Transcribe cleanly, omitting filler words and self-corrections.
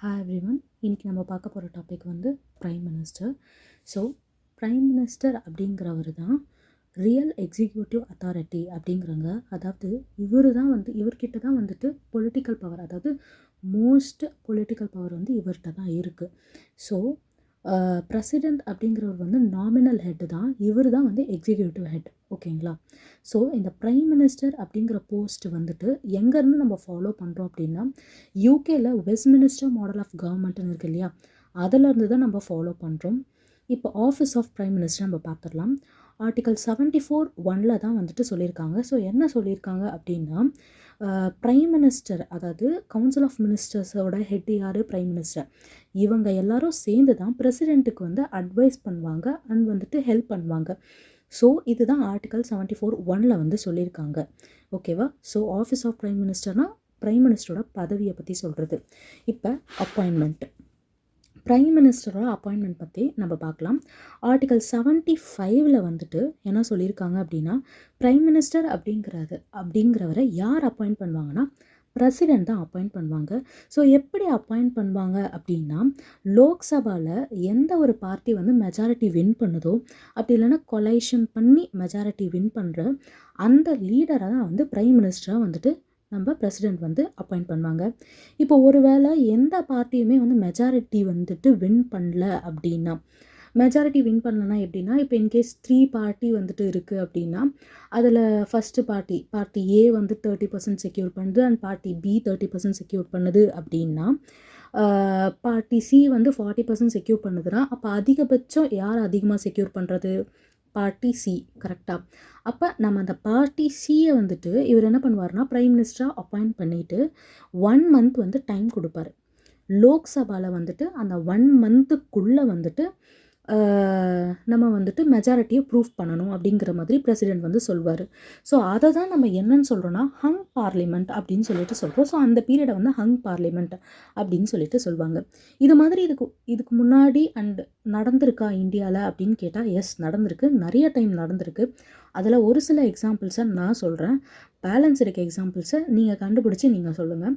Hi everyone. இன்றைக்கி நம்ம பார்க்க போகிற டாபிக் வந்து prime minister. So prime minister அப்படிங்கிறவர் தான் ரியல் எக்ஸிக்யூட்டிவ் அத்தாரிட்டி அப்படிங்கிறாங்க. அதாவது இவர்கிட்ட தான் வந்துட்டு பொலிட்டிக்கல் பவர், அதாவது மோஸ்ட் பொலிட்டிக்கல் பவர் வந்து இவர்கிட்ட தான் இருக்குது. ஸோ பிரசிடெண்ட் அப்படிங்கிறவர் வந்து நாமினல் ஹெட்டு தான், இவர் தான் வந்து எக்ஸிக்யூட்டிவ் ஹெட். ஓகேங்களா? ஸோ இந்த ப்ரைம் மினிஸ்டர் அப்படிங்கிற போஸ்ட் வந்துட்டு எங்கேருந்து நம்ம ஃபாலோ பண்ணுறோம் அப்படின்னா, யூகேல வெஸ்ட்மினிஸ்டர் மாடல் ஆஃப் கவர்மெண்ட்னு இருக்கு இல்லையா, அதிலேருந்து தான் நம்ம ஃபாலோ பண்ணுறோம். இப்போ ஆஃபீஸ் ஆஃப் ப்ரைம் மினிஸ்டர் நம்ம பார்த்துடலாம். ஆர்டிகல் 74(1) தான் வந்துட்டு சொல்லியிருக்காங்க. ஸோ என்ன சொல்லியிருக்காங்க அப்படின்னா, ப்ரைம் மினிஸ்டர், அதாவது கவுன்சில் ஆஃப் மினிஸ்டர்ஸோட ஹெட் யார்? Prime minister. இவங்க எல்லாரும் சேர்ந்து தான் பிரசிடெண்ட்டுக்கு வந்து அட்வைஸ் பண்ணுவாங்க அண்ட் வந்துட்டு ஹெல்ப் பண்ணுவாங்க. ஸோ இதுதான் ஆர்டிகல் 74(1) வந்து சொல்லியிருக்காங்க. ஓகேவா? ஸோ ஆஃபீஸ் ஆஃப் ப்ரைம் மினிஸ்டர்னால் ப்ரைம் மினிஸ்டரோட பதவியை பற்றி சொல்கிறது. இப்போ அப்பாயின்மெண்ட், ப்ரைம் மினிஸ்டரோட அப்பாயின்மெண்ட் பற்றி நம்ம பார்க்கலாம். ஆர்டிகல் 75 வந்துட்டு என்ன சொல்லியிருக்காங்க அப்படின்னா, ப்ரைம் மினிஸ்டர் அப்படிங்கிறவரை யார் அப்பாயிண்ட் பண்ணுவாங்கன்னா, பிரசிடெண்ட் தான் அப்பாயிண்ட் பண்ணுவாங்க. ஸோ எப்படி அப்பாயிண்ட் பண்ணுவாங்க அப்படின்னா, லோக்சபாவில் எந்த ஒரு பார்ட்டி வந்து மெஜாரிட்டி வின் பண்ணுதோ, அப்படி இல்லைன்னா கொலைஷன் பண்ணி மெஜாரிட்டி வின் பண்ணுற அந்த லீடரை தான் வந்து ப்ரைம் மினிஸ்டராக வந்துட்டு நம்ம பிரசிடெண்ட் வந்து அப்பாயிண்ட் பண்ணுவாங்க. இப்போ ஒரு வேளை எந்த பார்ட்டியுமே வந்து மெஜாரிட்டி வந்துட்டு வின் பண்ணல அப்படின்னா, மெஜாரிட்டி வின் பண்ணலன்னா எப்படின்னா, இப்போ இன்கேஸ் 3 பார்ட்டி வந்துட்டு இருக்குது அப்படின்னா, அதில் ஃபஸ்ட்டு பார்ட்டி ஏ வந்து 30% செக்யூர் பண்ணுது அண்ட் பார்ட்டி பி 30% செக்யூர் பண்ணுது அப்படின்னா, பார்ட்டி சி வந்து 40% செக்யூர் பண்ணுதுன்னா, அப்போ அதிகபட்சம் யார் அதிகமாக செக்யூர் பண்ணுறது? Party C. கரெக்டாக? அப்போ நம்ம அந்த பார்ட்டி சியை வந்துட்டு இவர் என்ன பண்ணுவார்னா, ப்ரைம் மினிஸ்டராக அப்பாயிண்ட் பண்ணிவிட்டு 1 மந்த் வந்து டைம் கொடுப்பாரு. லோக்சபாவில் வந்துட்டு அந்த 1 மந்த்துக்குள்ளே வந்துட்டு நம்ம வந்துட்டு மெஜாரிட்டியை ப்ரூஃப் பண்ணணும் அப்படிங்கிற மாதிரி பிரசிடெண்ட் வந்து சொல்வார். ஸோ அதை தான் நம்ம என்னன்னு சொல்கிறோன்னா, ஹங் பார்லிமெண்ட் அப்படின்னு சொல்லிட்டு சொல்கிறோம். ஸோ அந்த பீரியடை வந்து ஹங் பார்லிமெண்ட் அப்படின்னு சொல்லிட்டு சொல்லுவாங்க. இது மாதிரி இதுக்கு முன்னாடி அண்ட் நடந்திருக்கா இந்தியாவில் அப்படின்னு கேட்டால், எஸ் நடந்திருக்கு, நிறைய டைம் நடந்திருக்கு. அதில் ஒரு சில எக்ஸாம்பிள்ஸை நான் சொல்கிறேன், பேலன்ஸ் இருக்க எக்ஸாம்பிள்ஸை நீங்கள் கண்டுபிடிச்சி நீங்கள் சொல்லுங்கள்.